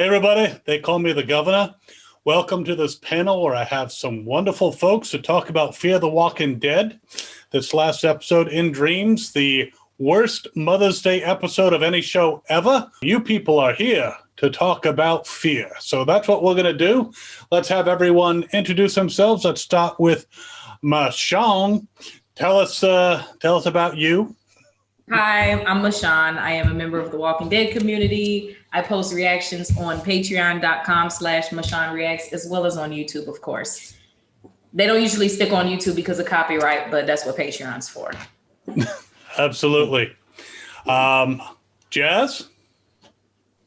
Hey everybody, they call me the governor. Welcome to this panel where I have some wonderful folks to talk about Fear the Walking Dead. This last episode, In Dreams, the worst Mother's Day episode of any show ever. You people are here to talk about fear. So that's what we're going to do. Let's have everyone introduce themselves. Let's start with Michonne. Tell us about you. Hi, I'm Michonne. I am a member of the Walking Dead community. I post reactions on patreon.com/MichonneReacts, as well as on YouTube, of course. They don't usually stick on YouTube because of copyright, but that's what Patreon's for. Absolutely. Jazz?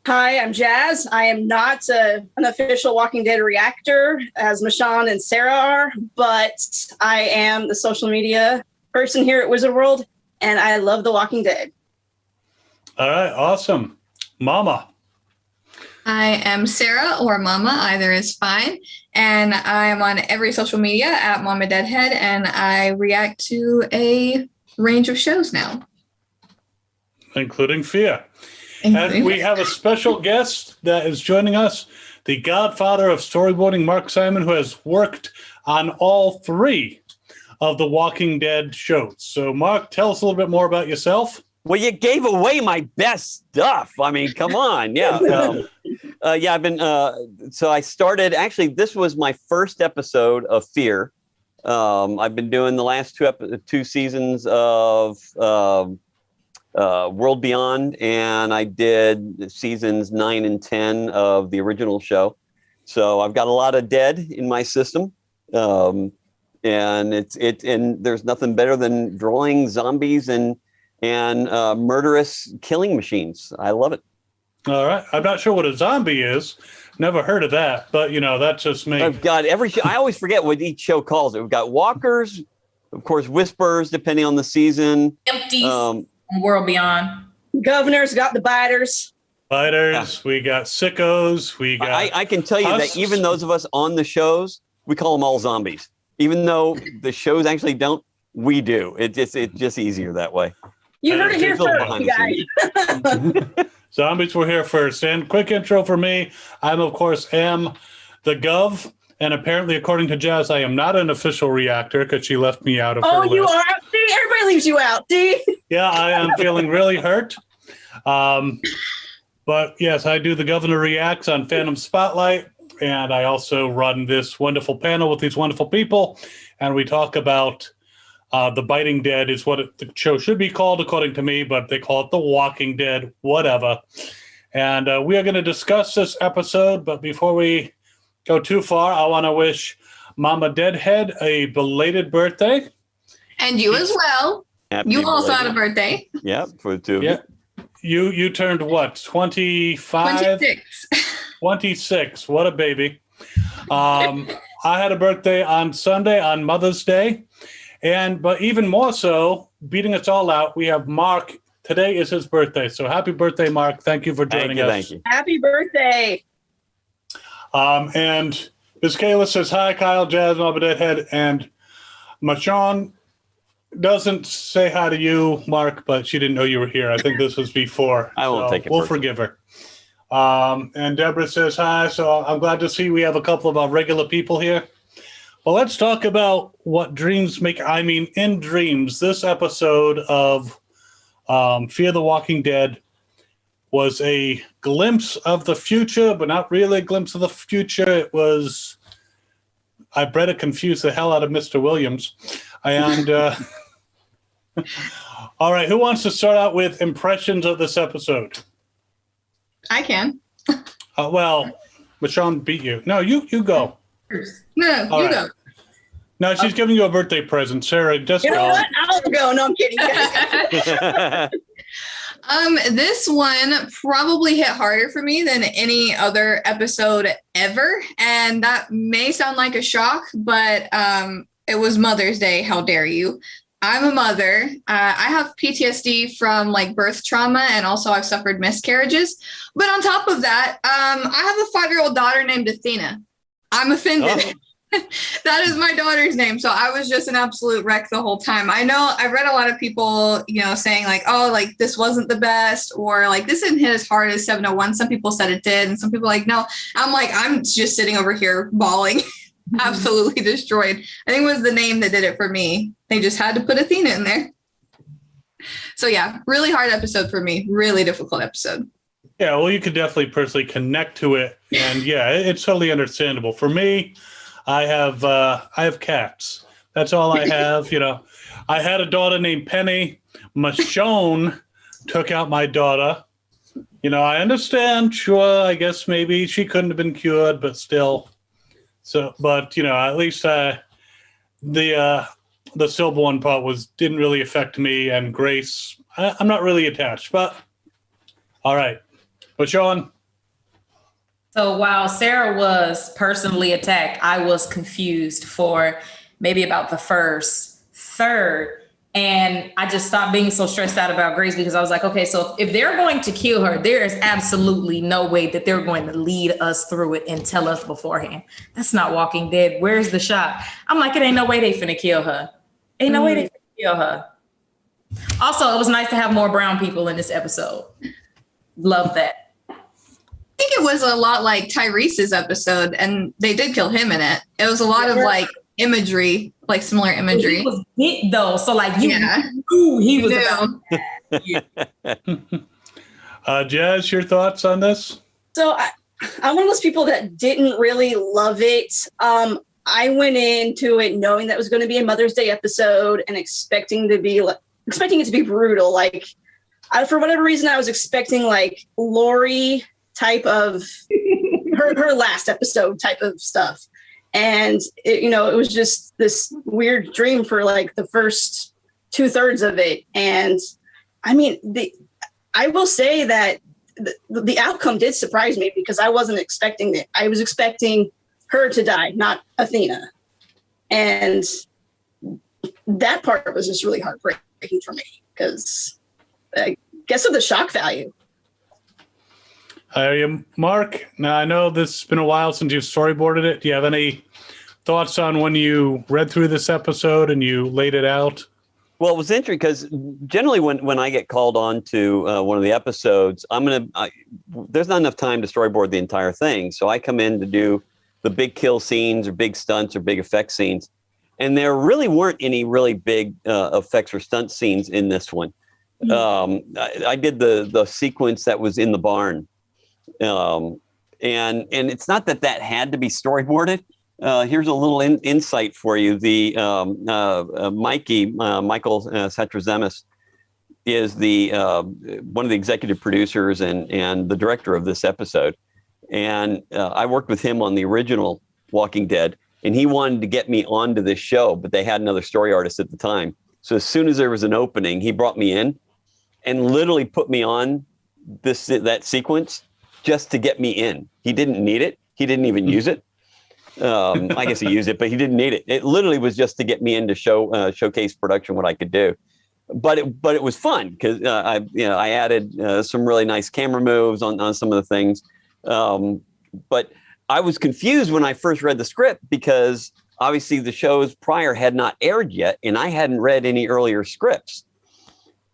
Hi, I'm Jazz. I am not an official Walking Dead reactor, as Michonne and Sarah are, but I am the social media person here at Wizard World, and I love The Walking Dead. All right, awesome. Mama. I am Sarah, or Mama, either is fine. And I am on every social media at Mama Deadhead, and I react to a range of shows now. Including Fear. And we have a special guest that is joining us, the godfather of storyboarding, Mark Simon, who has worked on all three of the Walking Dead shows. So, Mark, tell us a little bit more about yourself. Well, you gave away my best stuff. I mean, come on. Yeah. I've been, so I started, actually, this was my first episode of Fear. I've been doing the last two seasons of World Beyond, and I did seasons 9 and 10 of the original show. So I've got a lot of dead in my system. And there's nothing better than drawing zombies and murderous killing machines. I love it. All right. I'm not sure what a zombie is. Never heard of that, but that's just me. I've got every show. I always forget what each show calls it. We've got walkers, of course, whispers, depending on the season. Empties, World Beyond. Governor's got the biters. Biters, yeah. We got sickos, we got I can tell you husks. That even those of us on the shows, we call them all zombies. Even though the shows actually don't, we do. It's just easier that way. You heard it here first, you guys. Zombies were here first. And quick intro for me. I'm, of course, am the Gov. And apparently, according to Jazz, I am not an official reactor because she left me out of her list. You are. See, everybody leaves you out. See? Yeah, I am feeling really hurt. But yes, I do the Governor Reacts on Fandom Spotlite. And I also run this wonderful panel with these wonderful people. And we talk about The Biting Dead is what the show should be called, according to me, but they call it The Walking Dead, whatever. And we are going to discuss this episode. But before we go too far, I want to wish Mama Deadhead a belated birthday. And you as well. You also had a birthday. Yeah, for the two of you. You turned what, 25? 26. 26. What a baby. I had a birthday on Sunday, on Mother's Day. But even more so, beating us all out, we have Mark. Today is his birthday. So happy birthday, Mark. Thank you for joining us. Thank you. Happy birthday. And Ms. Kayla says, hi, Kyle, Jazz, Mama Deadhead. And Michonne doesn't say hi to you, Mark, but she didn't know you were here. I think this was before. I won't take it. We'll forgive her. And Deborah says hi. So I'm glad to see we have a couple of our regular people here. Well, let's talk about what dreams make. In Dreams, this episode of Fear the Walking Dead was a glimpse of the future, but not really a glimpse of the future. It was, I bred it confused the hell out of Mr. Williams. And all right, who wants to start out with impressions of this episode? I can. Well, Michonne beat you. No, you go. No, you go. No, she's giving you a birthday present. Sarah, just You know go. what? I'll go. No, I'm kidding. This one probably hit harder for me than any other episode ever. And that may sound like a shock, but it was Mother's Day. How dare you? I'm a mother. I have PTSD from birth trauma, and also I've suffered miscarriages. But on top of that, I have a 5-year-old daughter named Athena. I'm offended. That is my daughter's name. So I was just an absolute wreck the whole time. I know I read a lot of people, saying like, oh, like this wasn't the best, or like this didn't hit as hard as 701. Some people said it did. And some people like, no. I'm just sitting over here bawling, absolutely destroyed. I think it was the name that did it for me. They just had to put Athena in there. So yeah, really hard episode for me. Really difficult episode. Yeah, well, you could definitely personally connect to it. And yeah, it's totally understandable. For me, I have cats. That's all I have. I had a daughter named Penny. Michonne took out my daughter. I understand. Sure, I guess maybe she couldn't have been cured, but still. So, but at least the stillborn part didn't really affect me. And Grace, I'm not really attached. But all right, Michonne. So while Sarah was personally attacked, I was confused for maybe about the first third. And I just stopped being so stressed out about Grace because I was like, okay, so if they're going to kill her, there is absolutely no way that they're going to lead us through it and tell us beforehand. That's not Walking Dead. Where's the shot? I'm like, it ain't no way they finna kill her. Ain't no way they finna kill her. Also, it was nice to have more brown people in this episode. Love that. I think it was a lot like Tyrese's episode, and they did kill him in it. It was a lot of like imagery, like similar imagery. He was big though, so like you knew he was about. Jazz, your thoughts on this? So I'm one of those people that didn't really love it. I went into it knowing that it was going to be a Mother's Day episode and expecting it to be brutal. Like, for whatever reason, I was expecting like Lori type of her last episode type of stuff. And it was just this weird dream for like the first 2/3 of it. And I mean, I will say that the outcome did surprise me because I wasn't expecting it. I was expecting her to die, not Athena. And that part was just really heartbreaking for me because I guess of the shock value. Mark, now I know this has been a while since you storyboarded it. Do you have any thoughts on when you read through this episode and you laid it out? Well, it was interesting because generally when I get called on to one of the episodes, there's not enough time to storyboard the entire thing. So I come in to do the big kill scenes or big stunts or big effect scenes. And there really weren't any really big effects or stunt scenes in this one. I did the sequence that was in the barn. And it's not that had to be storyboarded. Here's a little insight for you. The Michael Satrazemis is one of the executive producers and the director of this episode. And I worked with him on the original Walking Dead, and he wanted to get me onto this show, but they had another story artist at the time. So as soon as there was an opening, he brought me in and literally put me on that sequence just to get me in. He didn't need it. He didn't even use it. I guess he used it, but he didn't need it. It literally was just to get me into showcase production, what I could do. But it was fun because I added some really nice camera moves on some of the things. But I was confused when I first read the script because obviously the shows prior had not aired yet, and I hadn't read any earlier scripts.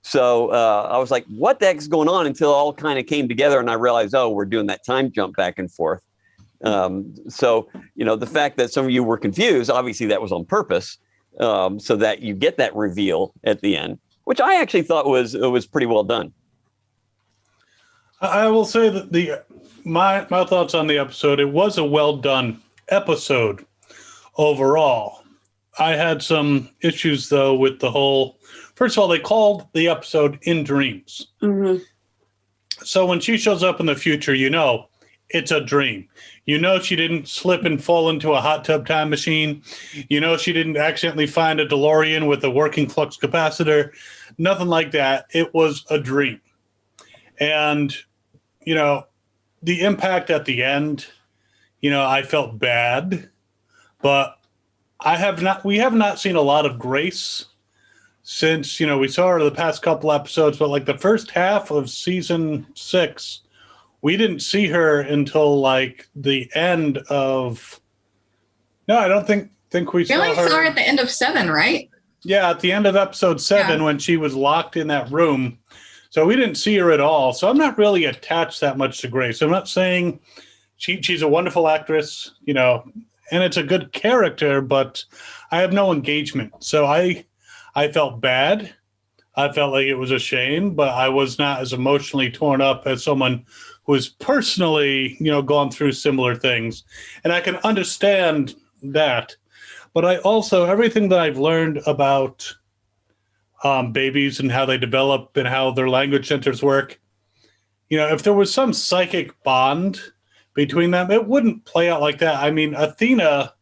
So I was like, what the heck's going on, until it all kind of came together and I realized, oh, we're doing that time jump back and forth. So, the fact that some of you were confused, obviously that was on purpose, so that you get that reveal at the end, which I actually thought was pretty well done. I will say that my thoughts on the episode, it was a well done episode overall. I had some issues though with the whole. First of all, they called the episode In Dreams. Mm-hmm. So when she shows up in the future, it's a dream. She didn't slip and fall into a hot tub time machine. She didn't accidentally find a DeLorean with a working flux capacitor. Nothing like that. It was a dream. And, the impact at the end, I felt bad. But we have not seen a lot of Grace since, we saw her the past couple episodes, but like the first half of season 6, we didn't see her until like the end of No, I don't think we We saw only her. saw her at the end of 7, right? Yeah, at the end of episode 7 when she was locked in that room. So we didn't see her at all. So I'm not really attached that much to Grace. I'm not saying she's a wonderful actress, you know, and it's a good character, but I have no engagement. So I felt bad. I felt like it was a shame, but I was not as emotionally torn up as someone who has personally, you know, gone through similar things. And I can understand that. But I also, everything that I've learned about babies and how they develop and how their language centers work, you know, if there was some psychic bond between them, it wouldn't play out like that. I mean, Athena,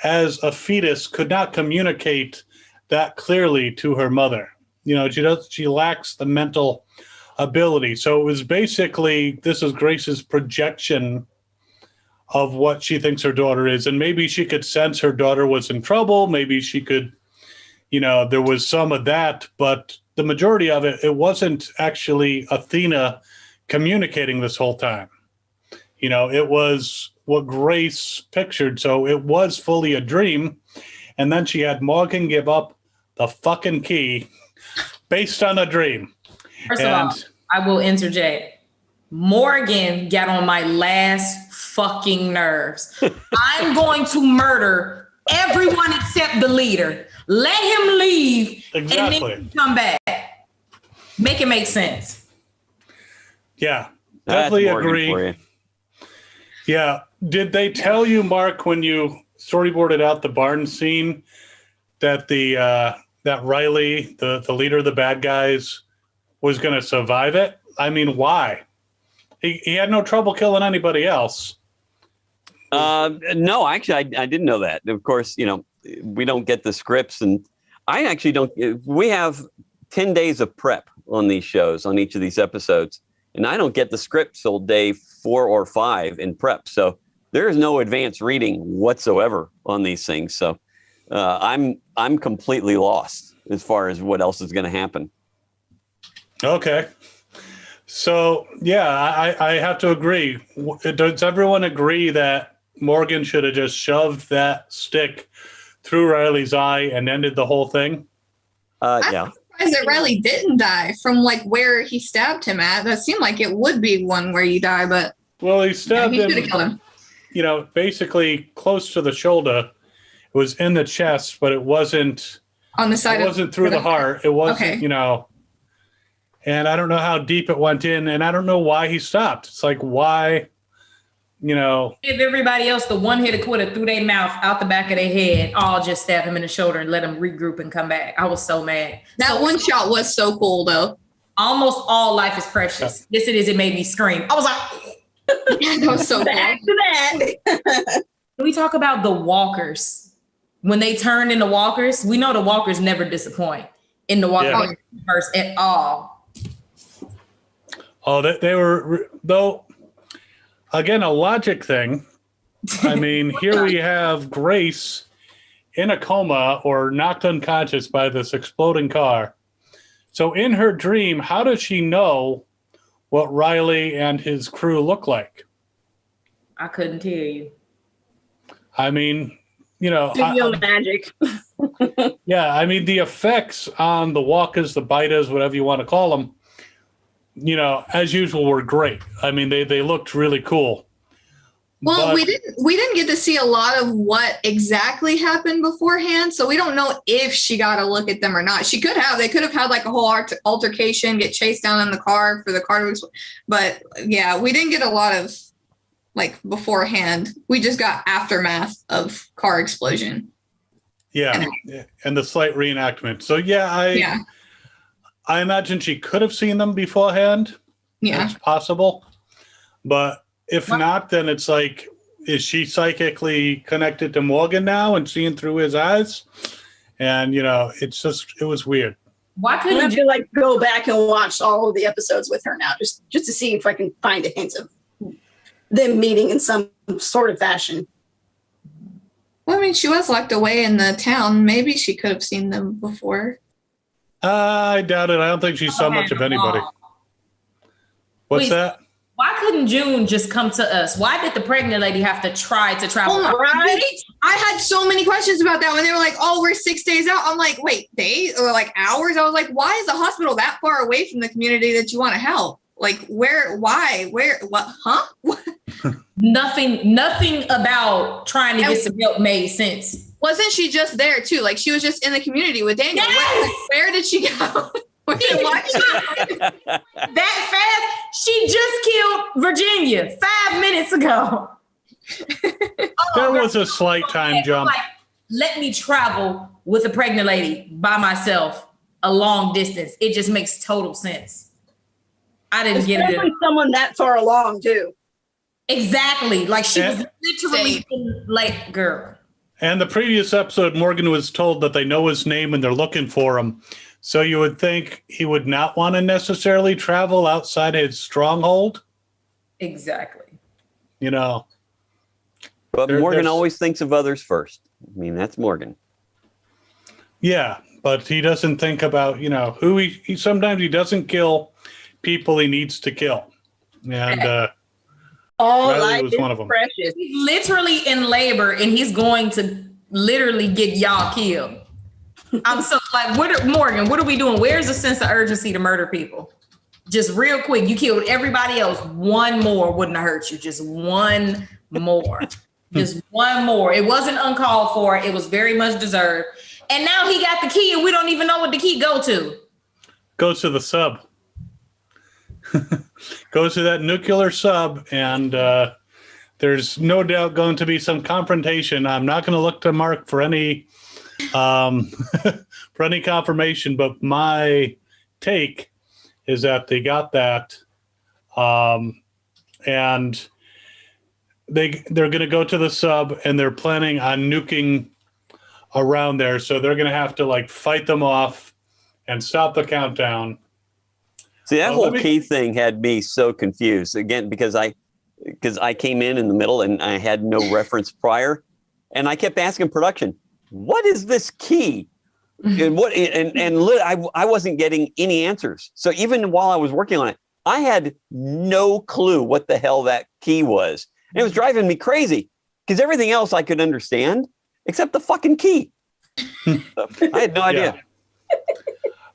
as a fetus, could not communicate that clearly to her mother. You know, she lacks the mental ability. So it was basically, this is Grace's projection of what she thinks her daughter is. And maybe she could sense her daughter was in trouble. Maybe she could, you know, there was some of that, but the majority of it, it wasn't actually Athena communicating this whole time. You know, it was what Grace pictured. So it was fully a dream. And then she had Morgan give up the fucking key based on a dream. First of all, I will interject. Morgan got on my last fucking nerves. I'm going to murder everyone except the leader. Let him leave and then come back. Make it make sense. Yeah, definitely agree. Yeah. Did they tell you, Mark, when you storyboarded out the barn scene that that Riley, the leader of the bad guys, was going to survive it? I mean, why? He had no trouble killing anybody else. No, actually, I didn't know that. Of course, you know, we don't get the scripts, and I actually don't. We have 10 days of prep on these shows, on each of these episodes, and I don't get the scripts till day 4 or 5 in prep. So there is no advanced reading whatsoever on these things. So I'm completely lost as far as what else is going to happen. Okay. So, yeah, I have to agree. Does everyone agree that Morgan should have just shoved that stick through Riley's eye and ended the whole thing? Yeah. I'm surprised that Riley didn't die from like where he stabbed him at. That seemed like it would be one where you die, but well, he stabbed he should have killed him. You know, basically close to the shoulder. It was in the chest, but it wasn't on the side. It wasn't through the heart. It wasn't, okay. You know. And I don't know how deep it went in, and I don't know why he stopped. It's like, why, you know. Give everybody else the one-hitter quitter through their mouth, out the back of their head, I'll just stab him in the shoulder and let him regroup and come back. I was so mad. That one shot was so cool, though. Almost all life is precious. Yes, it is. It made me scream. I was like, that was so cool. Back to that. Can we talk about the walkers? When they turned into walkers, we know the walkers never disappoint in the walker universe at all. Oh, they were, though, again, a logic thing. I mean, here we have Grace in a coma or knocked unconscious by this exploding car. So in her dream, how does she know what Riley and his crew look like? I couldn't tell you. I mean, you know. Magic. Yeah, I mean, the effects on the walkers, the biters, whatever you want to call them, you know, as usual, were great. I mean, they looked really cool. Well, but we didn't get to see a lot of what exactly happened beforehand, so we don't know if she got a look at them or not. She could have. They could have had like a whole altercation, get chased down in the car for the car to explode. But yeah, we didn't get a lot of like beforehand. We just got aftermath of car explosion. Yeah, and the slight reenactment. So yeah, I imagine she could have seen them beforehand. Yeah. It's possible. But if not, then it's like, is she psychically connected to Morgan now and seeing through his eyes? And, you know, it was weird. Why I couldn't have you to like go back and watch all of the episodes with her now, just to see if I can find a hint of them meeting in some sort of fashion. Well, I mean, she was locked away in the town. Maybe she could have seen them before. I doubt it. I don't think she saw much of anybody. What's that? Why couldn't June just come to us? Why did the pregnant lady have to try to travel? Right? I had so many questions about that when they were like, oh, we're 6 days out. I'm like, wait, days or like hours? I was like, why is the hospital that far away from the community that you want to help? Like, where, why, where, what, huh? Nothing about trying to get some help made sense. Wasn't she just there too? Like, she was just in the community with Daniel. Yes! Where did she go? That fast? She just killed Virginia 5 minutes ago. There was a slight time jump. Like, let me travel with a pregnant lady by myself a long distance. It just makes total sense. I didn't get it. Someone that far along too. Exactly. Like she was literally like, girl. And the previous episode, Morgan was told that they know his name and they're looking for him. So you would think he would not want to necessarily travel outside his stronghold. Exactly. You know. But Morgan always thinks of others first. I mean, that's Morgan. Yeah, but he doesn't think about, you know, who he sometimes he doesn't kill people he needs to kill. And Riley was one of them. Precious. He's literally in labor and he's going to literally get y'all killed. I'm so like, Morgan, what are we doing? Where's the sense of urgency to murder people? Just real quick, you killed everybody else. One more wouldn't have hurt you. Just one more. Just one more. It wasn't uncalled for. It was very much deserved. And now he got the key and we don't even know what the key go to. Goes to the sub. Goes to that nuclear sub, and there's no doubt going to be some confrontation. I'm not going to look to Mark for any for any confirmation, but my take is that they got that, and they're going to go to the sub, and they're planning on nuking around there. So they're going to have to like fight them off and stop the countdown. See, that whole key thing had me so confused again, because I came in the middle and I had no reference prior, and I kept asking production, what is this key? And I wasn't getting any answers. So even while I was working on it, I had no clue what the hell that key was. And it was driving me crazy because everything else I could understand except the fucking key. I had no idea.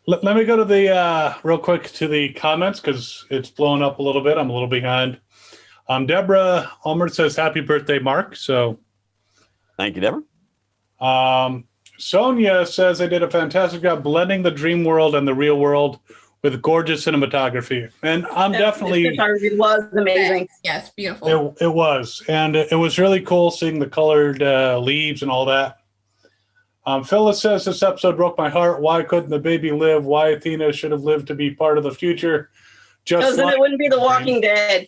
Let me go to the real quick to the comments because it's blowing up a little bit. I'm a little behind. Deborah Ulmer says, happy birthday, Mark. So thank you, Deborah. Sonia says they did a fantastic job blending the dream world and the real world with gorgeous cinematography. And I'm definitely... The cinematography was amazing. Yes, beautiful. It was. And it was really cool seeing the colored leaves and all that. Phyllis says this episode broke my heart. Why couldn't the baby live? Why Athena should have lived to be part of the future? Because then it wouldn't be The Walking Dead.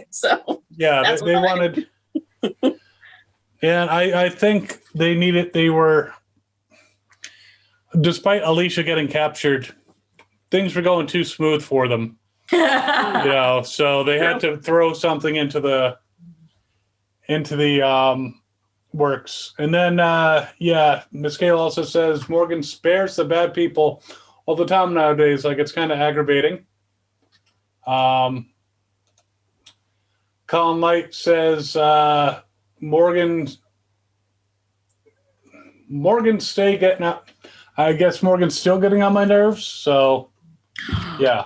So yeah, they wanted. And I think they needed. They were, despite Alicia getting captured, things were going too smooth for them. You know, so they had to throw something into the works. And then Miss Kayla also says Morgan spares the bad people all the time nowadays. Like, it's kind of aggravating. Colin Light says Morgan's stay getting up. I guess Morgan's still getting on my nerves. So yeah.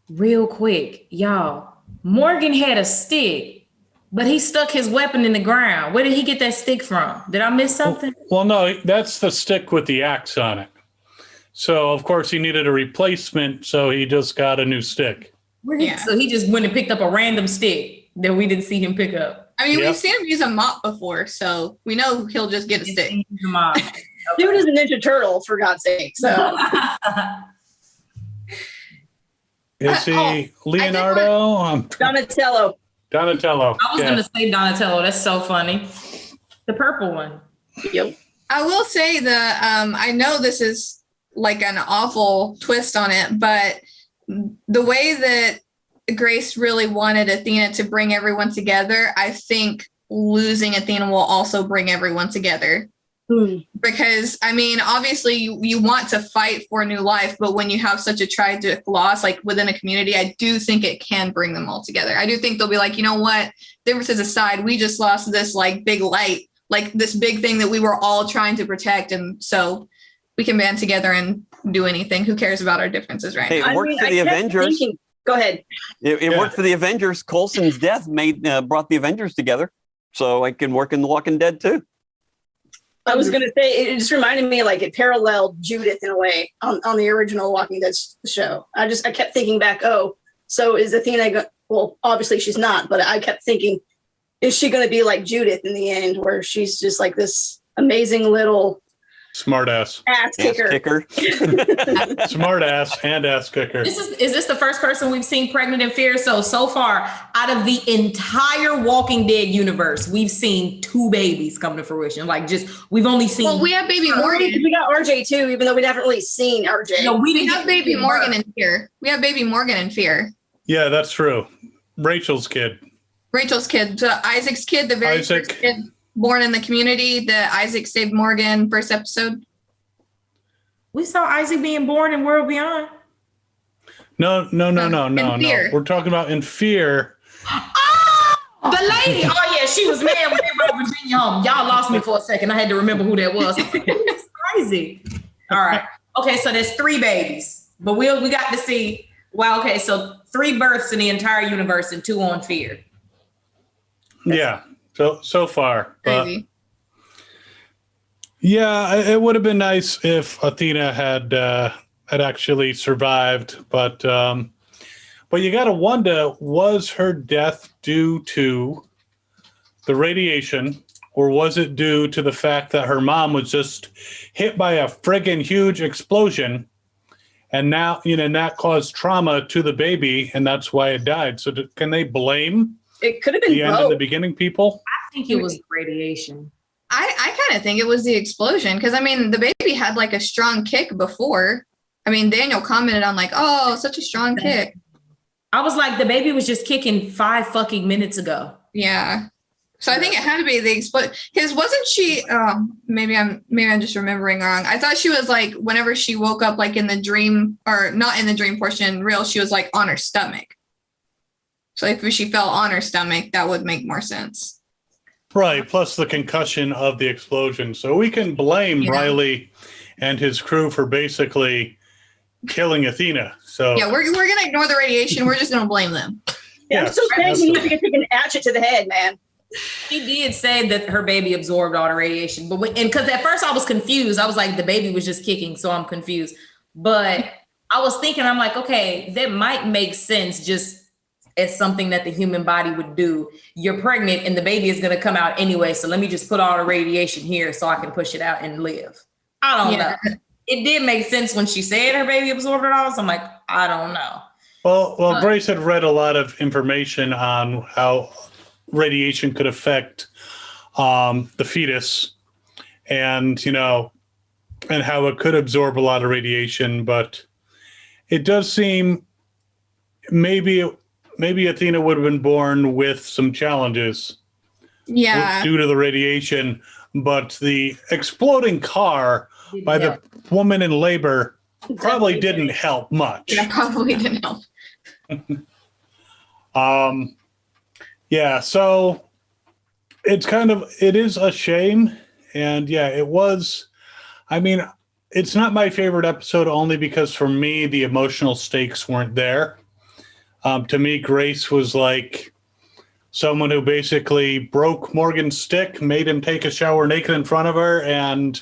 Real quick, y'all, Morgan had a stick, but he stuck his weapon in the ground. Where did he get that stick from? Did I miss something? Well, no, that's the stick with the axe on it. So, of course, he needed a replacement, so he just got a new stick. So he just went and picked up a random stick that we didn't see him pick up. I mean, we've seen him use a mop before, so we know he'll just get a stick. Dude is a Ninja Turtle, for God's sake. So is he Leonardo? Donatello. Donatello. I was going to say Donatello. That's so funny. The purple one. Yep. I will say I know this is like an awful twist on it, but the way that Grace really wanted Athena to bring everyone together, I think losing Athena will also bring everyone together. Because I mean, obviously you want to fight for new life, but when you have such a tragic loss, like within a community, I do think it can bring them all together. I do think they'll be like, you know what, differences aside, we just lost this like big light, like this big thing that we were all trying to protect. And so we can band together and do anything. Who cares about our differences right Hey, now? it worked for the Avengers. Go ahead. It worked for the Avengers. Coulson's death brought the Avengers together. So it can work in The Walking Dead too. I was going to say, it just reminded me like it paralleled Judith in a way on the original Walking Dead show. I kept thinking back, so is Athena, well, obviously she's not, but I kept thinking, is she going to be like Judith in the end, where she's just like this amazing little smart ass kicker. Smart ass and ass kicker. Is this the first person we've seen pregnant in Fear? So far, out of the entire Walking Dead universe, we've seen 2 babies come to fruition. Like we've only seen. Well, we have baby Morgan. We got RJ too, even though we haven't really seen RJ. No, we have baby Morgan in Fear. We have baby Morgan in Fear. Yeah, that's true. Rachel's kid. So Isaac's kid, the very first kid born in the community, the Isaac saved Morgan first episode. We saw Isaac being born in World Beyond. No. We're talking about in Fear. Oh, the lady. Oh yeah, she was mad when they brought Virginia home. Y'all lost me for a second. I had to remember who that was. It's crazy. All right. Okay, so there's 3 babies, but we got to see. Wow. Okay, so 3 births in the entire universe and 2 on Fear. Yeah. So far. Crazy. Yeah, it would have been nice if Athena had actually survived, but you got to wonder, was her death due to the radiation, or was it due to the fact that her mom was just hit by a friggin' huge explosion, and now that caused trauma to the baby, and that's why it died? So can they blame? It could have been the end and the beginning people? I think it was radiation. I kind of think it was the explosion, because I mean the baby had like a strong kick before. I mean, Daniel commented on like, oh, such a strong kick. I was like, the baby was just kicking 5 fucking minutes ago. Yeah. So I think it had to be the explosion, because wasn't she? Maybe I'm just remembering wrong. I thought she was like, whenever she woke up, like in the dream, or not in the dream portion, real, she was like on her stomach. So if she fell on her stomach, that would make more sense. Right, plus the concussion of the explosion. So we can blame Riley and his crew for basically killing Athena. So yeah, we're going to ignore the radiation. We're just going to blame them. Yeah, I'm still saying you need to take an hatchet to the head, man. She did say that her baby absorbed all the radiation, but because at first I was confused. I was like, the baby was just kicking, so I'm confused. But I was thinking, I'm like, okay, that might make sense just as something that the human body would do. You're pregnant and the baby is going to come out anyway, so let me just put all the radiation here so I can push it out and live. I don't know. It did make sense when she said her baby absorbed it all, so I'm like, I don't know. Well, Grace had read a lot of information on how radiation could affect the fetus, and and how it could absorb a lot of radiation. But it does seem maybe Athena would have been born with some challenges, due to the radiation. But the exploding car by the woman in labor probably didn't help much. Yeah, probably didn't help. Yeah, so it is a shame. And yeah, it was, I mean, it's not my favorite episode only because for me, the emotional stakes weren't there. To me, Grace was like someone who basically broke Morgan's stick, made him take a shower naked in front of her, and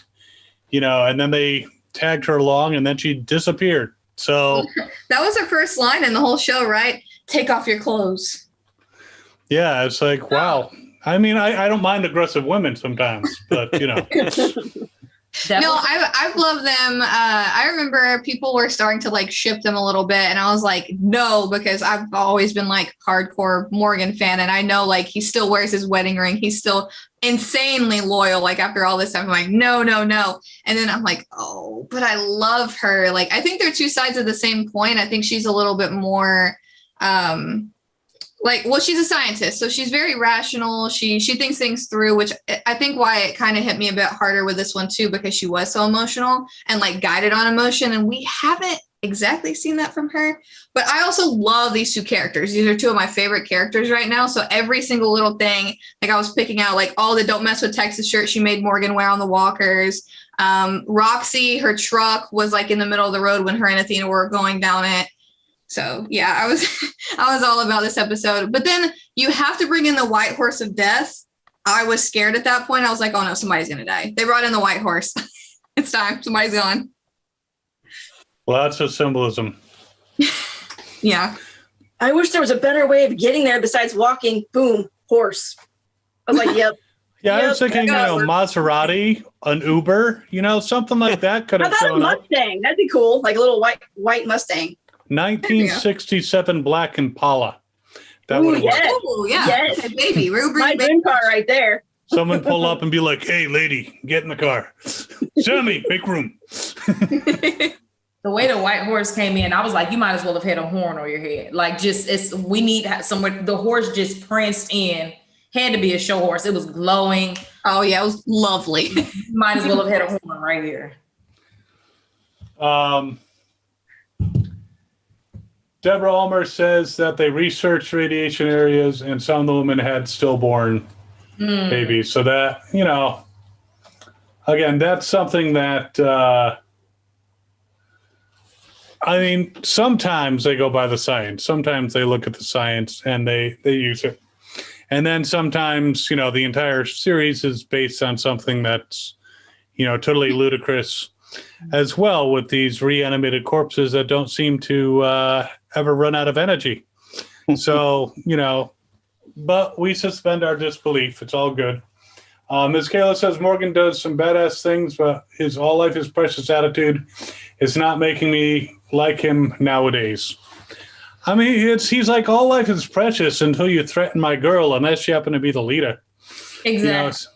and then they tagged her along, and then she disappeared. So that was her first line in the whole show, right? Take off your clothes. Yeah, it's like, wow. I mean, I don't mind aggressive women sometimes, but No, I've loved them. I remember people were starting to like ship them a little bit, and I was like, no, because I've always been like hardcore Morgan fan, and I know like he still wears his wedding ring. He's still insanely loyal. Like after all this time, I'm like, no. And then I'm like, oh, but I love her. Like I think they're 2 sides of the same coin. I think she's a little bit more she's a scientist, so she's very rational. She thinks things through, which I think why it kind of hit me a bit harder with this one too, because she was so emotional and like guided on emotion, and we haven't exactly seen that from her. But I also love these two characters. These are two of my favorite characters right now. So every single little thing, like I was picking out, like all the "Don't Mess with Texas" shirt she made Morgan wear on the walkers. Roxy, her truck was like in the middle of the road when her and Athena were going down it. So yeah, I was I was all about this episode. But then you have to bring in the white horse of death. I was scared at that point. I was like, oh no, somebody's gonna die. They brought in the white horse. It's time. Somebody's gone. Lots of symbolism. Yeah. I wish there was a better way of getting there besides walking. Boom, horse. I was like, yep. Yeah, I Yep, was thinking, Maserati, an Uber, something like that could How have about a shown up. Mustang? That'd be cool. Like a little white Mustang. 1967 Black Impala. That Ooh, would have worked. yes. Oh yeah. Yes. Okay, baby. We'll bring My baby. dream car right there. Someone pull up and be like, "Hey, lady, get in the car. Sammy, make room." The way the white horse came in, I was like, you might as well have had a horn on your head. Like, we need somewhere. The horse just pranced in. Had to be a show horse. It was glowing. Oh yeah, it was lovely. Might as well have had a horn right here. Deborah Ulmer says that they researched radiation areas and some of the women had stillborn babies. So that, again, that's something that, sometimes they go by the science. Sometimes they look at the science and they use it. And then sometimes, the entire series is based on something that's, totally ludicrous as well, with these reanimated corpses that don't seem to ever run out of energy. So, but we suspend our disbelief. It's all good. Ms. Kayla says Morgan does some badass things, but his all life is precious attitude is not making me like him nowadays. He's like, all life is precious until you threaten my girl, unless you happen to be the leader. Exactly.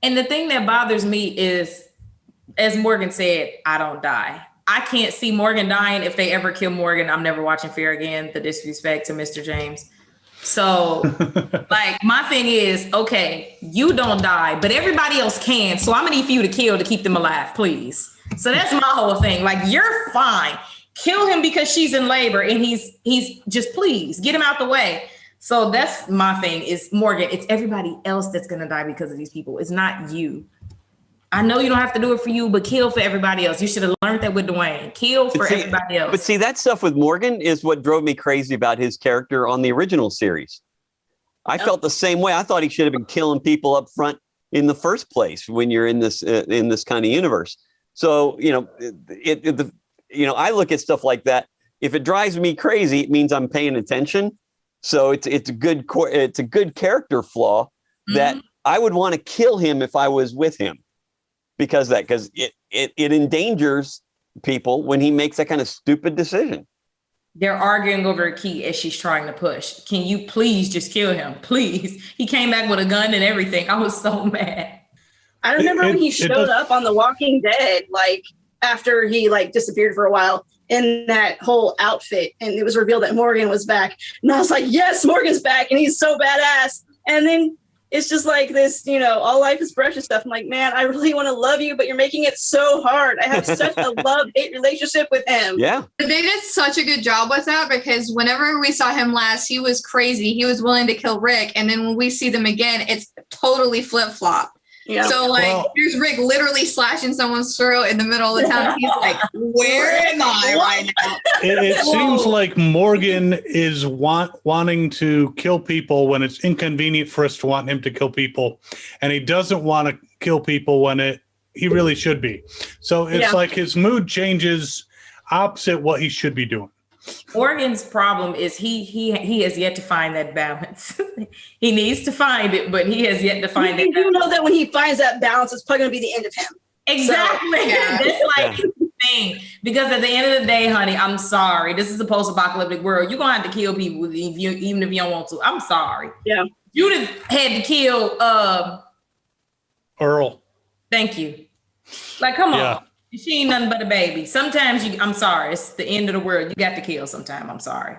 And the thing that bothers me is, as Morgan said, I don't die. I can't see Morgan dying. If they ever kill Morgan, I'm never watching Fear again. The disrespect to Mr. James. So, my thing is, okay, you don't die, but everybody else can. So I'm gonna need for you to kill to keep them alive, please. So that's my whole thing. Like, you're fine. Kill him because she's in labor, and he's just, please get him out the way. So that's my thing is, Morgan, it's everybody else that's gonna die because of these people. It's not you. I know you don't have to do it for you, but kill for everybody else. You should have learned that with Dwayne. Kill for everybody else. But see, that stuff with Morgan is what drove me crazy about his character on the original series. I felt the same way. I thought he should have been killing people up front in the first place when you're in this kind of universe. So, I look at stuff like that. If it drives me crazy, it means I'm paying attention. So it's a good character flaw that I would want to kill him if I was with him. Because it endangers people when he makes that kind of stupid decision. They're arguing over a key as she's trying to push. Can you please just kill him? Please. He came back with a gun and everything. I was so mad. I remember when he showed up on The Walking Dead, like after he disappeared for a while in that whole outfit, and it was revealed that Morgan was back. And I was like, yes, Morgan's back, and he's so badass. And then it's just like this, all life is precious stuff. I'm like, man, I really want to love you, but you're making it so hard. I have such a love-hate relationship with him. Yeah. They did such a good job with that, because whenever we saw him last, he was crazy. He was willing to kill Rick. And then when we see them again, it's totally flip-flop. Yeah. So here's Rick literally slashing someone's throat in the middle of the town. He's like, where am I right now? It seems like Morgan is wanting to kill people when it's inconvenient for us to want him to kill people. And he doesn't want to kill people when he really should be. So it's like his mood changes opposite what he should be doing. Morgan's problem is he has yet to find that balance. He needs to find it, but he has yet to find it. You know that when he finds that balance, it's probably going to be the end of him. Exactly. So, that's the thing. Because at the end of the day, honey, I'm sorry. This is a post-apocalyptic world. You're going to have to kill people even if you don't want to. I'm sorry. Yeah. Judith had to kill Earl. Thank you. Come on. She ain't nothing but a baby. Sometimes I'm sorry. It's the end of the world. You got to kill sometime. I'm sorry.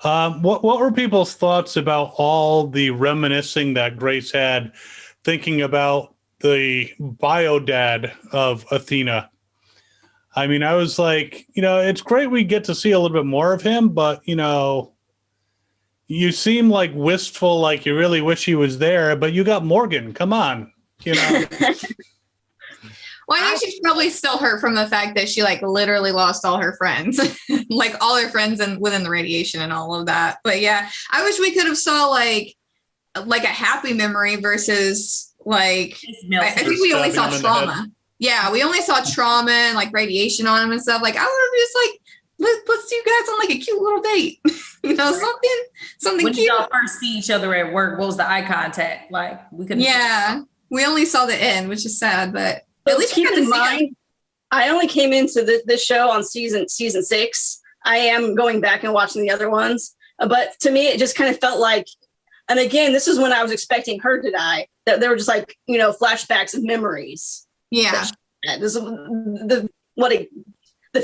What were people's thoughts about all the reminiscing that Grace had, thinking about the bio dad of Athena? I mean, I was like, it's great we get to see a little bit more of him, but you seem like wistful, like you really wish he was there, but you got Morgan. Come on, Well, I think she's probably still hurt from the fact that she like literally lost all her friends, like all her friends and within the radiation and all of that. But yeah, I wish we could have saw like a happy memory versus like I think we only saw trauma. Yeah, we only saw trauma and like radiation on him and stuff. Like I would have just like let's see you guys on like a cute little date, something when cute. When y'all first see each other at work, what was the eye contact like? We couldn't. Yeah, we only saw the end, which is sad, but. At least keep in mind, I only came into this show on season 6. I am going back and watching the other ones, but to me, it just kind of felt like, and again, this is when I was expecting her to die. That there were just like flashbacks of memories. Yeah, this is the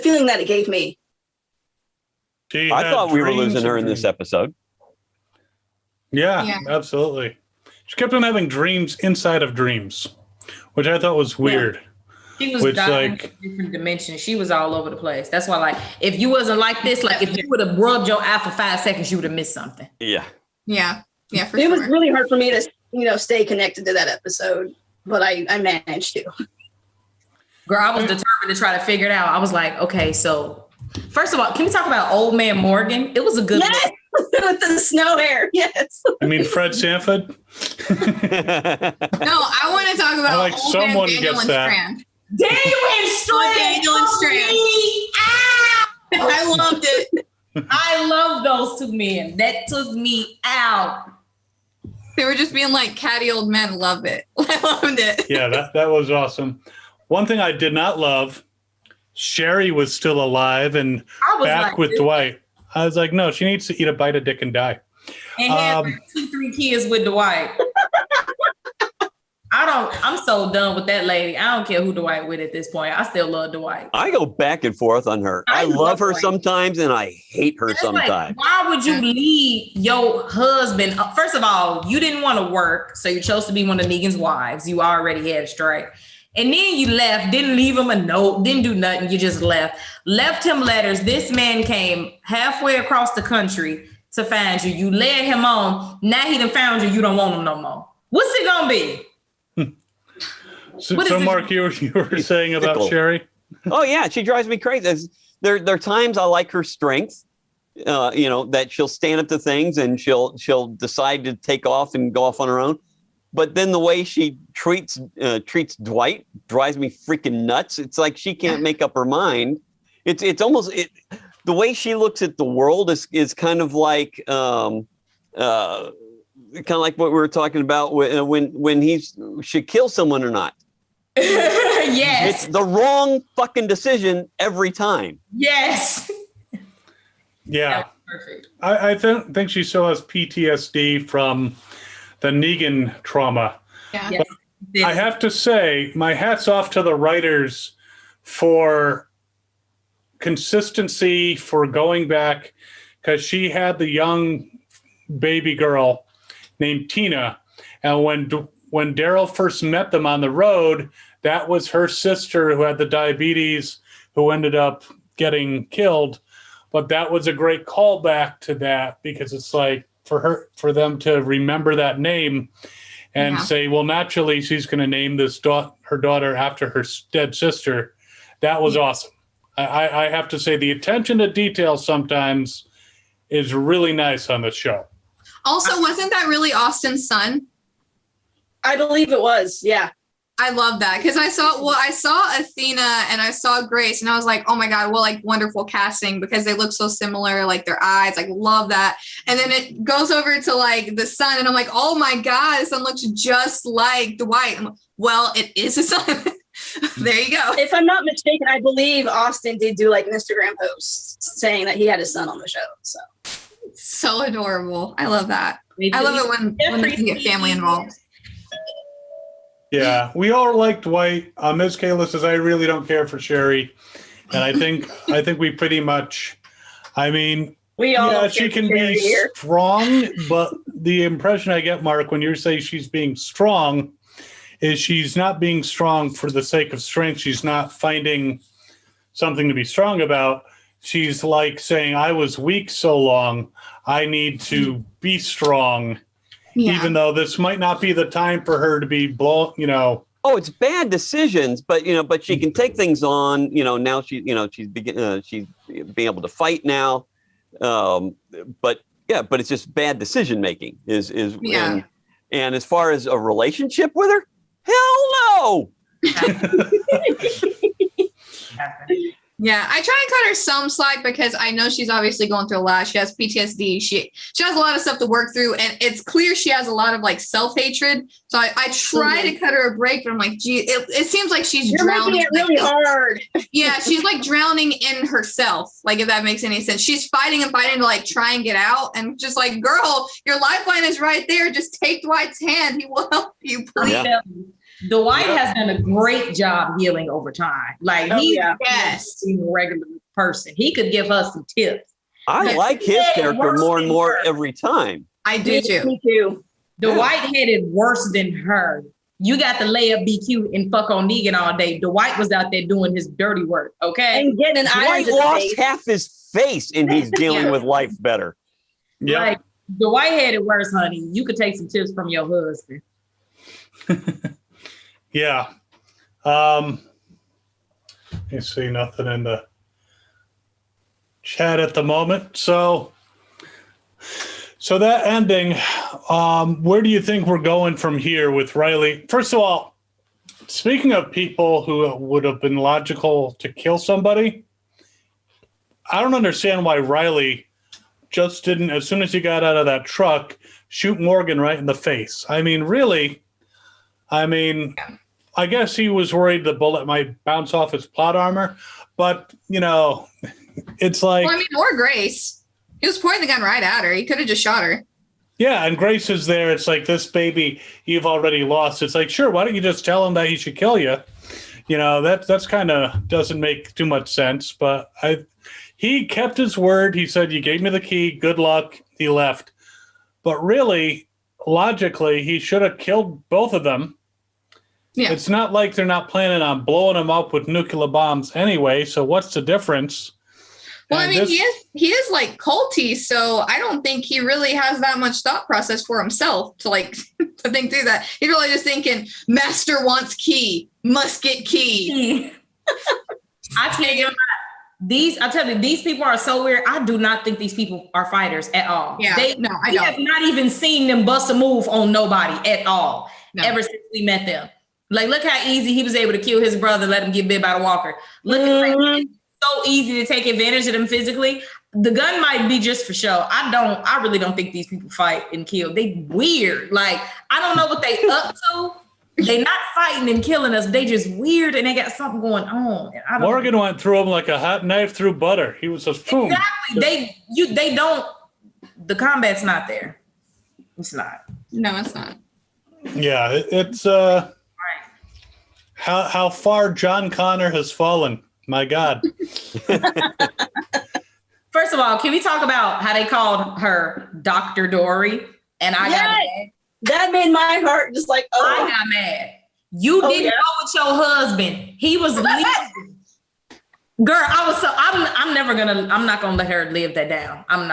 feeling that it gave me. I thought we were losing her in this episode. Yeah, absolutely. She kept on having dreams inside of dreams, which I thought was weird. She was diving into different dimensions. She was all over the place. That's why, like, if you wasn't like this, like if you would have rubbed your eye for 5 seconds, you would have missed something. Yeah. For it was really hard for me to stay connected to that episode, but I managed to. Girl, I was determined to try to figure it out. I was like, okay, so first of all, can we talk about old man Morgan? It was a good look. With the snow hair, yes. I mean, Fred Sanford? No, I want to talk about like someone Daniel gets and that. Strand. Daniel and Strand. Daniel and Strand. I loved it. I love those two men. That took me out. They were just being like catty old men. Love it. I loved it. Yeah, that was awesome. One thing I did not love, Sherry was still alive and back with Dwight. I was like, no, she needs to eat a bite of dick and die. And have 2-3 kids with Dwight. I'm so done with that lady. I don't care who Dwight with at this point. I still love Dwight. I go back and forth on her. I love her sometimes and I hate her sometimes. Like, why would you leave your husband? First of all, you didn't want to work, so you chose to be one of Negan's wives. You already had a strike. And then you left, didn't leave him a note, didn't do nothing. You just left him letters. This man came halfway across the country to find you. You led him on. Now he done found you. You don't want him no more. What's it going to be? So Mark, you were saying about Sherry? Oh, yeah. She drives me crazy. There are times I like her strength, that she'll stand up to things and she'll decide to take off and go off on her own. But then the way she treats Dwight drives me freaking nuts. It's like she can't make up her mind. It's almost the way she looks at the world is kind of like what we were talking about when he should kill someone or not. Yes, it's the wrong fucking decision every time. Yes. Yeah, perfect. I think she still has PTSD from the Negan trauma. Yeah. Yes. I have to say, my hat's off to the writers for consistency, for going back, because she had the young baby girl named Tina, and when Daryl first met them on the road, that was her sister who had the diabetes, who ended up getting killed. But that was a great callback to that, because it's like for them to remember that name and say, well, naturally she's going to name this her daughter after her dead sister. That was awesome. I have to say the attention to detail sometimes is really nice on the show. Also, wasn't that really Austin's son? I believe it was. Yeah. I love that because I saw Athena and I saw Grace and I was like, oh my God, well, like wonderful casting because they look so similar, like their eyes, like love that. And then it goes over to like the son and I'm like, oh my God, his son looks just like Dwight. Well, it is his son. There you go. If I'm not mistaken, I believe Austin did do like an Instagram post saying that he had his son on the show. So adorable. I love that. I love it when they can get family involved. Yeah, we all like Dwight. Ms. Kayla says, I really don't care for Sherry. And I think we pretty much, I mean, We all Yeah, she can be strong, but the impression I get, Mark, when you say she's being strong, is she's not being strong for the sake of strength. She's not finding something to be strong about. She's like saying, I was weak so long, I need to be strong, even though this might not be the time for her to be blown, Oh, it's bad decisions, but but she can take things on. Now she's being able to fight now. But it's just bad decision making. And as far as a relationship with her, hell no. Yeah, I try and cut her some slack because I know she's obviously going through a lot. She has PTSD. She has a lot of stuff to work through, and it's clear she has a lot of like self-hatred. So I try to cut her a break, but I'm like, gee, it seems like she's drowning. Making it really hard. Yeah, she's like drowning in herself. Like, if that makes any sense. She's fighting to like try and get out, and just like, girl, your lifeline is right there. Just take Dwight's hand. He will help you, please. Yeah. Dwight has done a great job healing over time. Like, he's a regular person. He could give us some tips. I like his character more and more every time. I do too. Me too. Dwight headed worse than her. You got to lay up, be cute, and fuck on Negan all day. Dwight was out there doing his dirty work, okay? And getting an iron Dwight lost half his face, and he's dealing with life better. Yeah. Like, Dwight had it worse, honey. You could take some tips from your husband. Yeah. You see nothing in the chat at the moment. So that ending, where do you think we're going from here with Riley? First of all, speaking of people who would have been logical to kill somebody, I don't understand why Riley just didn't, as soon as he got out of that truck, shoot Morgan right in the face. I mean, really, I guess he was worried the bullet might bounce off his plot armor, but, it's like... Well, or Grace. He was pointing the gun right at her. He could have just shot her. Yeah, and Grace is there. It's like, this baby you've already lost. It's like, sure, why don't you just tell him that he should kill you? That's kind of doesn't make too much sense, but he kept his word. He said, you gave me the key. Good luck. He left. But really, logically, he should have killed both of them. Yeah. It's not like they're not planning on blowing them up with nuclear bombs anyway. So what's the difference? Well, I mean, he is like culty, so I don't think he really has that much thought process for himself to to think through that. He's really just thinking, master wants key, must get key. I tell you, these people are so weird. I do not think these people are fighters at all. Yeah, I don't. have not even seen them bust a move on nobody at all ever since we met them. Like, look how easy he was able to kill his brother, let him get bit by the walker. Look at so easy to take advantage of them physically. The gun might be just for show. I really don't think these people fight and kill. They weird. Like, I don't know what they up to. They not fighting and killing us. They just weird and they got something going on. Morgan went through him like a hot knife through butter. He was just boom. Exactly. They don't. The combat's not there. It's not. No, it's not. Yeah, it's how far John Connor has fallen. My God. First of all, can we talk about how they called her Dr. Dory? And I got mad. That made my heart just like, oh. I got mad. You didn't go with your husband. He was leaving. Girl, I'm not gonna let her live that down. I'm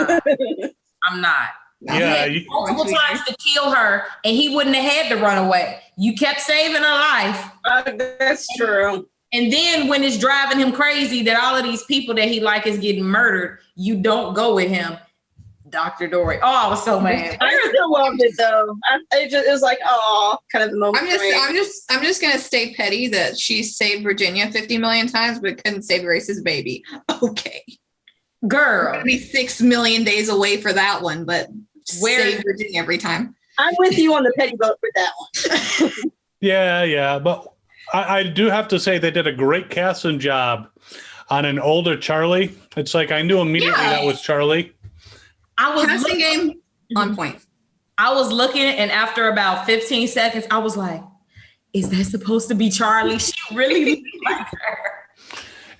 not. Yeah, multiple times to kill her, and he wouldn't have had to run away. You kept saving her life. That's true. And then when it's driving him crazy that all of these people that he like is getting murdered, you don't go with him. Dr. Dory. Oh, I was so mad. I still loved it though. It was like, oh, kind of the moment. I'm just gonna stay petty that she saved Virginia 50 million times, but couldn't save Grace's baby. Okay, girl, we're be 6 million days away for that one, but save Virginia every time. I'm with you on the petty vote for that one. yeah, but I do have to say they did a great casting job on an older Charlie. It's like I knew immediately that was Charlie. I was casting game on point. I was looking, and after about 15 seconds, I was like, "Is that supposed to be Charlie?" She really looked like her.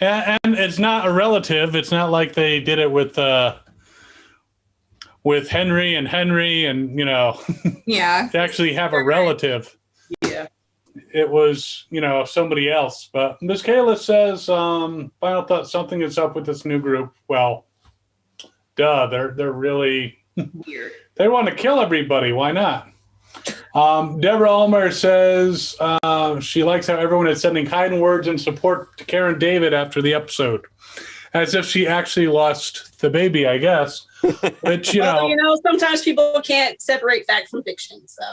And it's not a relative. It's not like they did it with with Henry, and Yeah. to actually have a relative. Yeah. It was, somebody else. But Miss Kayla says, final thought, something is up with this new group. Well, duh, they're really Weird. they want to kill everybody. Why not? Deborah Ulmer says she likes how everyone is sending kind words and support to Karen David after the episode, as if she actually lost the baby, I guess. Which, Well, sometimes people can't separate fact from fiction. So,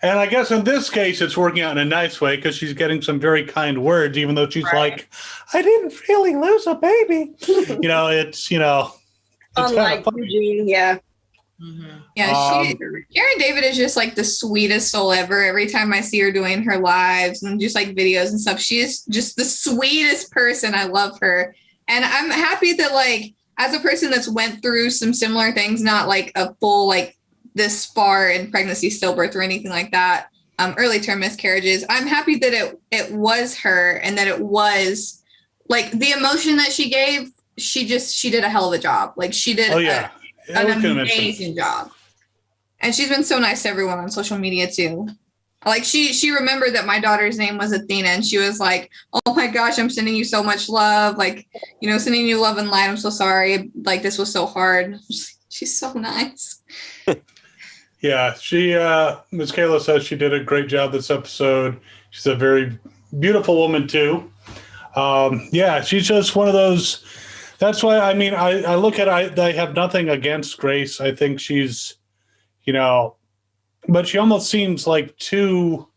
and I guess in this case, it's working out in a nice way because she's getting some very kind words, even though she's like, I didn't really lose a baby. It's unlike Eugene, yeah. Mhm. Yeah, Karen David is just like the sweetest soul ever. Every time I see her doing her lives and just like videos and stuff, she is just the sweetest person. I love her. And I'm happy that like as a person that's went through some similar things, not like a full like this far in pregnancy, stillbirth or anything like that, early term miscarriages, I'm happy that it was her and that it was like the emotion that she gave, she did a hell of a job. Like she did an amazing job. And she's been so nice to everyone on social media too. Like she remembered that my daughter's name was Athena and she was like, oh my gosh, I'm sending you so much love. Like, sending you love and light. I'm so sorry. Like this was so hard. She's so nice. Yeah, she, Ms. Kayla says she did a great job this episode. She's a very beautiful woman too. She's just one of those. That's why, I look at I have nothing against Grace. I think she's, but she almost seems like too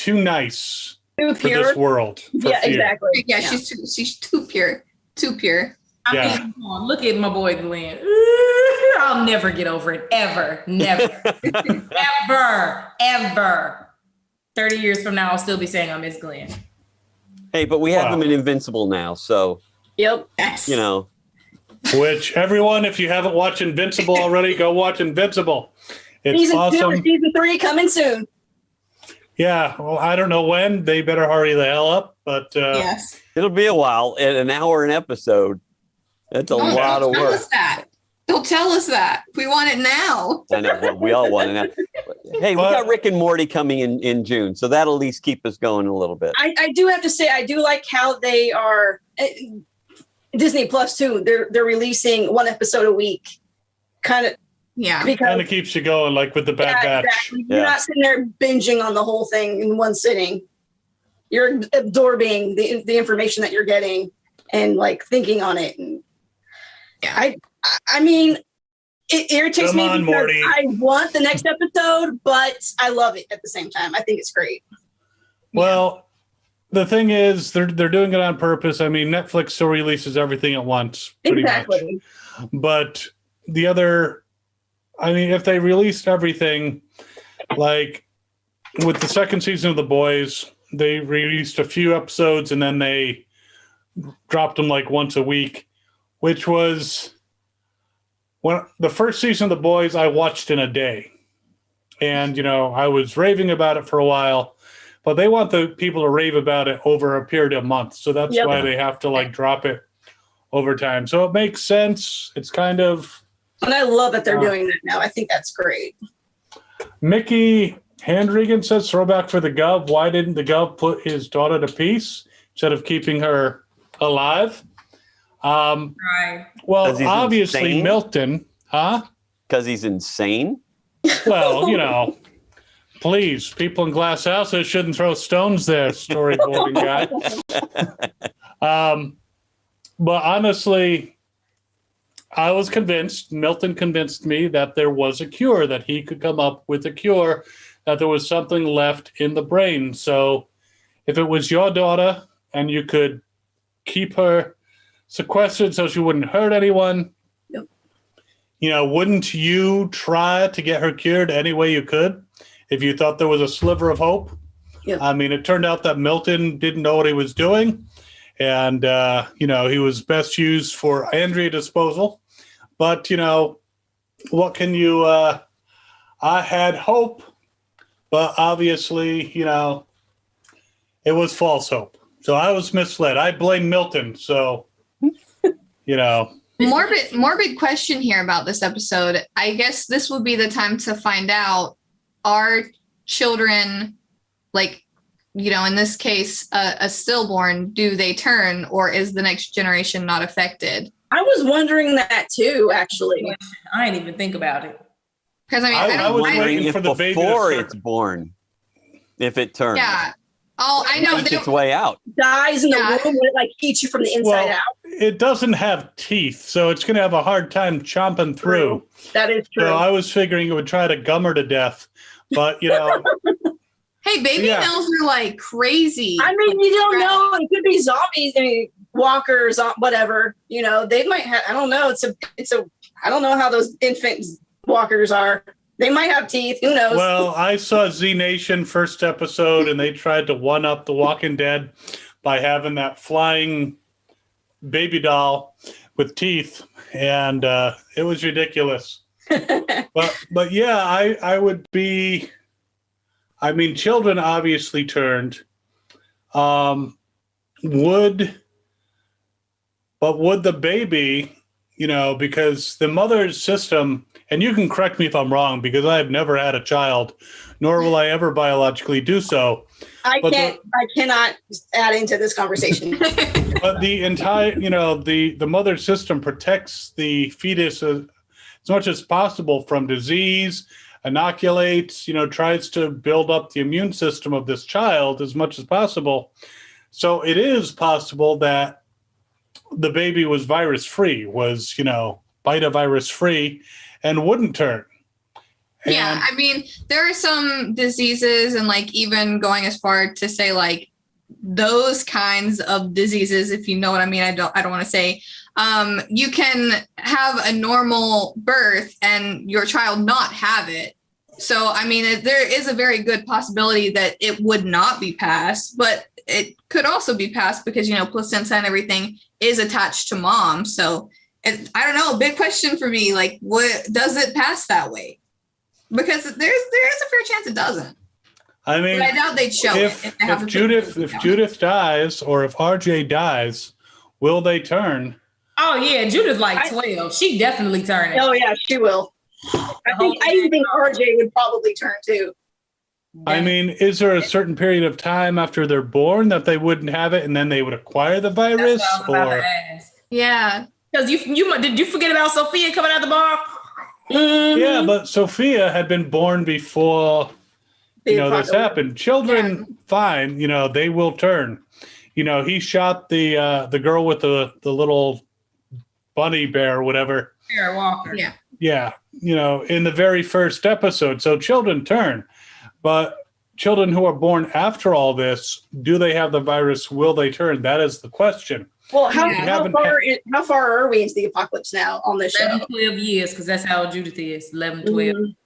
nice Too for pure. this world. Yeah, exactly. Yeah, she's too pure. Too pure. I mean, come on, look at my boy Glenn. Ooh, I'll never get over it. Ever. Never. Ever. 30 years from now, I'll still be saying I miss Glenn. Hey, but we have him in Invincible now, so Yep. Which everyone, if you haven't watched Invincible already, go watch Invincible. It's Season awesome. 2 and Season 3 coming soon. Yeah, well, I don't know when. They better hurry the hell up. But Yes. it'll be a while. At an hour an episode. That's a lot of Tell work. us that. Don't tell us that. We want it now. I know. Well, we all want it now. Hey, we got Rick and Morty coming in June, so that'll at least keep us going a little bit. I do have to say, I do like how they are Disney Plus too. They're releasing one episode a week, kind of. Yeah. Because of keeps you going, like with the Bad Batch. Exactly. You're not sitting there binging on the whole thing in one sitting. You're absorbing the information that you're getting and like thinking on it. And I mean, it irritates me because Morty. I want the next episode, but I love it at the same time. I think it's great. Well, the thing is, they're doing it on purpose. I mean, Netflix still releases everything at once, pretty much. But the other, if they released everything, like with the second season of The Boys, they released a few episodes and then they dropped them like once a week, which was when the first season of The Boys I watched in a day. And, I was raving about it for a while, but they want the people to rave about it over a period of months. So that's why they have to like drop it over time. So it makes sense. It's kind of. And I love that they're doing that now. I think that's great. Mickey Handrigan says, throwback for the Gov. Why didn't the Gov put his daughter to peace instead of keeping her alive? Right. Well, obviously insane? Milton, huh? Because he's insane? Well, please, people in glass houses shouldn't throw stones there, storyboarding guy. But honestly, I was convinced, Milton convinced me that there was a cure, that he could come up with a cure, that there was something left in the brain. So if it was your daughter and you could keep her sequestered so she wouldn't hurt anyone, wouldn't you try to get her cured any way you could if you thought there was a sliver of hope? Yep. It turned out that Milton didn't know what he was doing. And, he was best used for Andrea disposal. But, what can you, I had hope, but obviously, it was false hope. So I was misled. I blame Milton. So, Milton morbid question here about this episode. I guess this would be the time to find out, are children, like, you know, in this case, a stillborn, do they turn, or is the next generation not affected? I was wondering that too, actually. I didn't even think about it. Because I mean, I was wondering waiting if for the baby to before start- it's born, if it turns. yeah. Oh, I know. Eats its way out. Dies in the Yeah. womb, would it like eat you from the inside Well, out? it doesn't have teeth, so it's going to have a hard time chomping through. That is true. So I was figuring it would try to gum her to death, but you know, Hey, baby Yeah. mills are like crazy. I mean, you don't know. It could be zombies, I mean, walkers, whatever. You know, they might have. I don't know. I don't know how those infant walkers are. They might have teeth. Who knows? well, I saw Z Nation first episode, and they tried to one up The Walking Dead by having that flying baby doll with teeth, and it was ridiculous. But yeah, I would be. I mean, children obviously turned. Would the baby, you know, because the mother's system, and you can correct me if I'm wrong, because I have never had a child, nor will I ever biologically do so. I but cannot add into this conversation. But the entire, you know, the mother system protects the fetus as much as possible from disease, inoculates, you know, tries to build up the immune system of this child as much as possible. So it is possible that the baby was virus free, was, you know, Beta virus free, and wouldn't turn. Yeah, And- I mean, there are some diseases, and like even going as far to say like those kinds of diseases, if you know what I mean. I don't want to say you can have a normal birth and your child not have it. So I mean, there is a very good possibility that it would not be passed, but it could also be passed because, you know, placenta and everything is attached to mom. So I don't know, a big question for me, like, what does it pass that way? Because there is a fair chance it doesn't. I mean, But I doubt they'd show if it. They have to Judith put it if down. Judith dies, or if RJ dies, will they turn? Oh yeah, Judith's like 12. She definitely turning. Oh yeah, she will. I even think RJ would probably turn too. I mean, is there a certain period of time after they're born that they wouldn't have it, and then they would acquire the virus? That's what I was about Or to ask. Yeah. Because did you forget about Sophia coming out the bar? Mhm. yeah, but Sophia had been born before, you know, this happened. Children, fine, you know, they will turn. You know, he shot the girl with the little bunny bear, or whatever. Sarah Walker. Yeah. Yeah, you know, in the very first episode. So children turn, but children who are born after all this, do they have the virus? Will they turn? That is the question. Well, how, Yeah. how far are we into the apocalypse now on this show? 11, 12 years, because that's how Judith is. 11, 12. Mhm.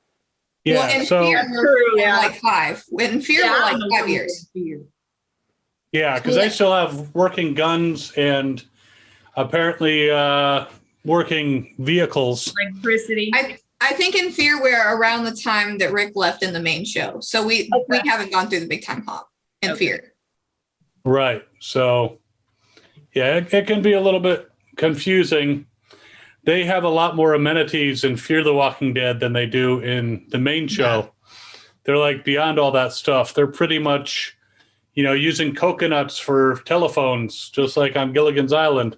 Yeah. Well, in So fear, That's true, we're yeah. like 5. In fear, Yeah, we're I like don't know 5 what years. fear. yeah, because they still have working guns and apparently working vehicles. Electricity. I think in fear we're around the time that Rick left in the main show. So we haven't gone through the big time hop in Okay. fear. Right. So, yeah, it can be a little bit confusing. They have a lot more amenities in Fear the Walking Dead than they do in the main show. They're like beyond all that stuff. They're pretty much, you know, using coconuts for telephones, just like on Gilligan's Island.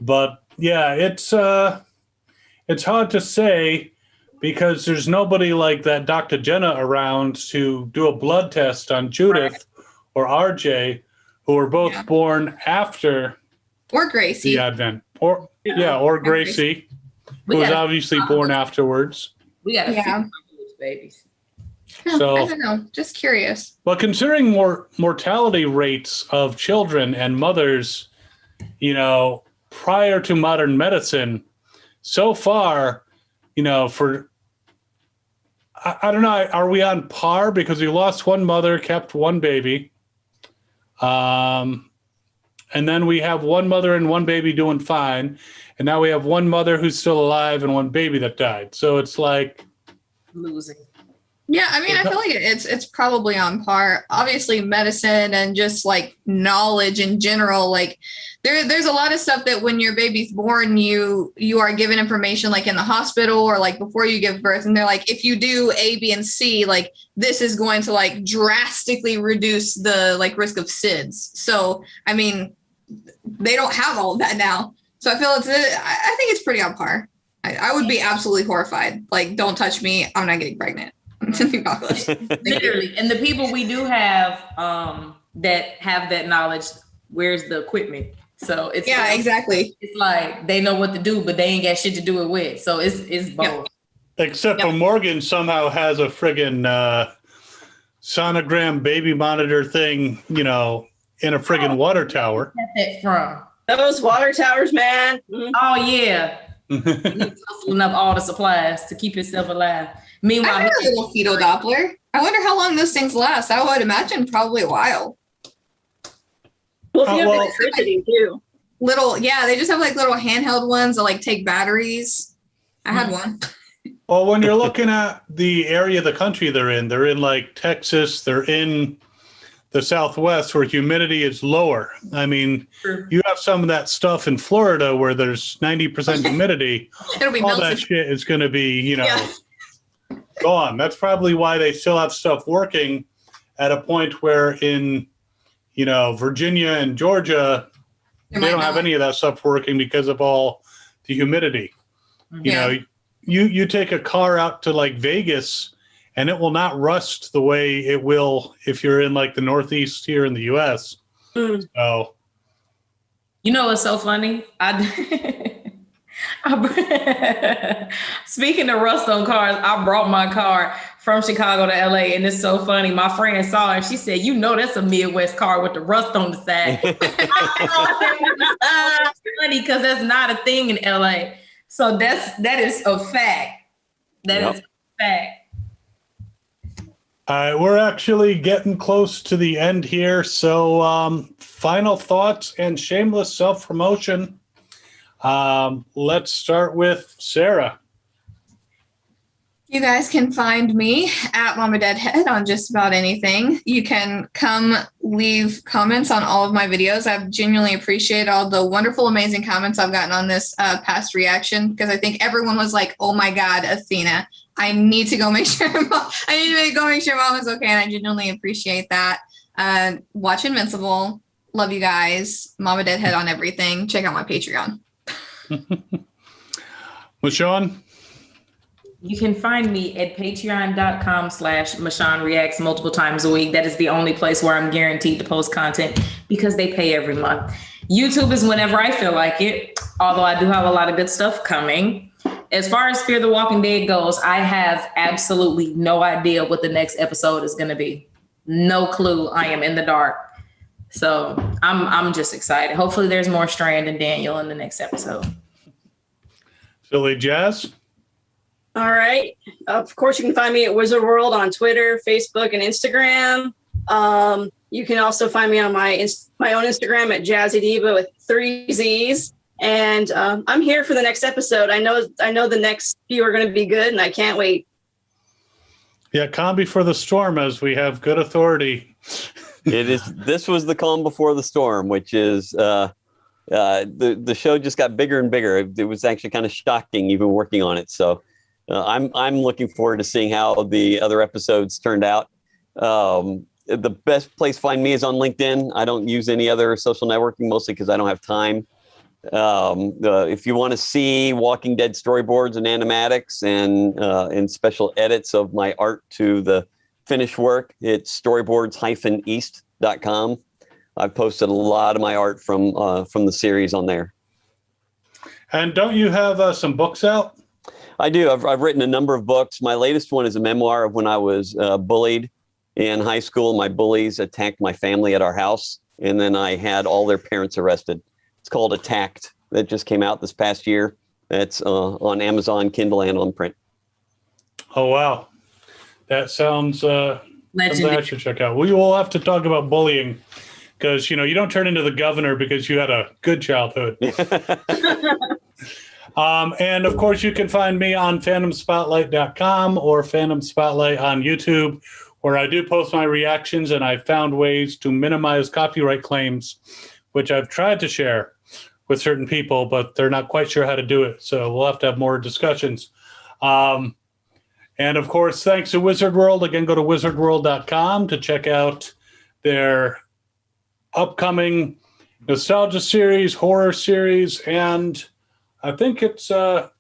But yeah, it's hard to say because there's nobody like that Dr. Jenna around to do a blood test on Judith or RJ, who were both born after Or Gracie. the Advent, or or Gracie, We who was gotta- obviously born afterwards. We got to Yeah. those babies. So- I don't know. Just curious. But considering mortality rates of children and mothers, you know, prior to modern medicine, so far, you know, I don't know, are we on par? Because we lost one mother, kept one baby. And then we have one mother and one baby doing fine. And now we have one mother who's still alive and one baby that died. So it's like, Losing. Yeah, I mean, I feel like it's probably on par. Obviously, medicine and just like knowledge in general, like there's a lot of stuff that when your baby's born, you are given information like in the hospital or like before you give birth, and they're like, if you do A, B, and C, like this is going to like drastically reduce the like risk of SIDS. So I mean, they don't have all of that now. So I feel I think it's pretty on par. I would be absolutely horrified. Like, don't touch me. I'm not getting pregnant. Literally. And the people we do have that have that knowledge, where's the equipment? So it's exactly. It's like they know what to do, but they ain't got shit to do it with. So it's both. Except for Morgan somehow has a friggin' sonogram baby monitor thing, in a friggin' water tower. That's from Those water towers, man. Oh yeah. He's hustling up all the supplies to keep himself alive. Meanwhile, I have a little fetal Doppler. I wonder how long those things last. I would imagine probably a while. Well, if you have electricity too. They just have like little handheld ones that like take batteries. I had one. Well, when you're looking at the area of the country they're in like Texas, they're in the Southwest where humidity is lower. I mean, you have some of that stuff in Florida where there's 90% humidity. It'll be all melted. that shit is going to be, gone. That's probably why they still have stuff working at a point where in, Virginia and Georgia, they don't have any of that stuff working because of all the humidity. You take a car out to like Vegas and it will not rust the way it will if you're in like the Northeast here in the US. So, what's so funny? Speaking of rust on cars, I brought my car from Chicago to LA, and it's so funny. My friend saw it. She said, that's a Midwest car with the rust on the side. It's funny because that's not a thing in LA. So that is a fact. That is a fact. All right, we're actually getting close to the end here. So final thoughts and shameless self-promotion. Let's start with Sarah. You guys can find me at Mama Deadhead on just about anything. You can come leave comments on all of my videos. I've genuinely appreciated all the wonderful, amazing comments I've gotten on this past reaction, because I think everyone was like, oh my God, Athena, I need to go make sure Mom is okay. And I genuinely appreciate that. Watch Invincible. Love you guys. Mama Deadhead on everything. Check out my Patreon. Michonne? You can find me at patreon.com/Michonne Reacts multiple times a week. That is the only place where I'm guaranteed to post content because they pay every month. YouTube is whenever I feel like it, although I do have a lot of good stuff coming. As far as Fear the Walking Dead goes, I have absolutely no idea what the next episode is going to be. No clue. I am in the dark. So I'm just excited. Hopefully there's more Strand and Daniel in the next episode. Philly Jazz? All right. Of course, you can find me at Wizard World on Twitter, Facebook, and Instagram. You can also find me on my own Instagram at Jazzy Diva with 3 Z's. And I'm here for the next episode. I know the next few are going to be good, and I can't wait. Yeah, calm before the storm, as we have good authority. This was the calm before the storm, which is the show just got bigger and bigger. It was actually kind of shocking even working on it. So I'm looking forward to seeing how the other episodes turned out. The best place to find me is on LinkedIn. I don't use any other social networking, mostly because I don't have time. If you want to see Walking Dead storyboards and animatics and special edits of my art to the finished work, it's storyboards-east.com. I've posted a lot of my art from the series on there. And don't you have some books out? I do. I've written a number of books. My latest one is a memoir of when I was bullied in high school. My bullies attacked my family at our house, and then I had all their parents arrested. It's called Attacked. That just came out this past year. That's on Amazon, Kindle, and on print. Oh, wow. That sounds something I should check out. We will have to talk about bullying because, you don't turn into the governor because you had a good childhood. And of course, you can find me on fandomspotlight.com or Fandom Spotlight on YouTube, where I do post my reactions, and I've found ways to minimize copyright claims, which I've tried to share with certain people, but they're not quite sure how to do it. So we'll have to have more discussions. And of course, thanks to Wizard World. Again, go to wizardworld.com to check out their upcoming nostalgia series, horror series, and I think it's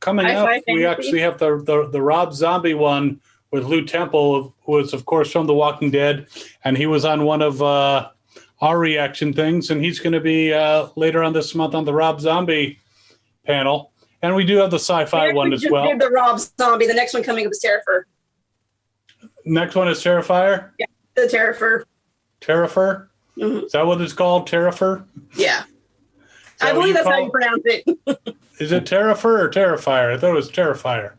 coming up. We actually have the Rob Zombie one with Lou Temple, who is, of course, from The Walking Dead, and he was on one of our reaction things, and he's going to be later on this month on the Rob Zombie panel. And we do have the sci-fi one as well. The Rob Zombie. The next one coming up is Terrifier. Next one is Terrifier? Yeah, the Terrifier. Terrifier? Mm-hmm. Is that what it's called? Terrifier? Yeah. I believe that's how you pronounce it. Is it Terrifier or Terrifier? I thought it was Terrifier.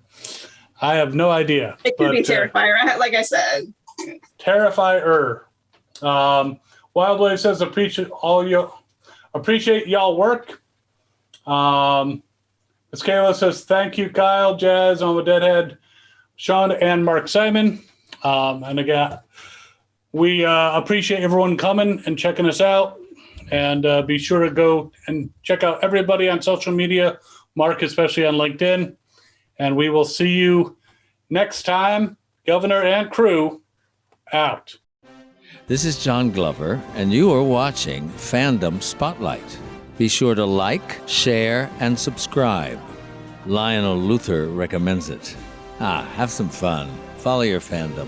I have no idea. It could be Terrifier, like I said. Terrifier. Wildwave says appreciate y'all work. Michaela says thank you, Kyle, Jazz, on the Deadhead, Sean, and Mark Simon. And again, we appreciate everyone coming and checking us out. And be sure to go and check out everybody on social media, Mark especially on LinkedIn. And we will see you next time. Governor and crew out. This is John Glover, and you are watching Fandom Spotlight. Be sure to like, share, and subscribe. Lionel Luther recommends it. Have some fun. Follow your fandom.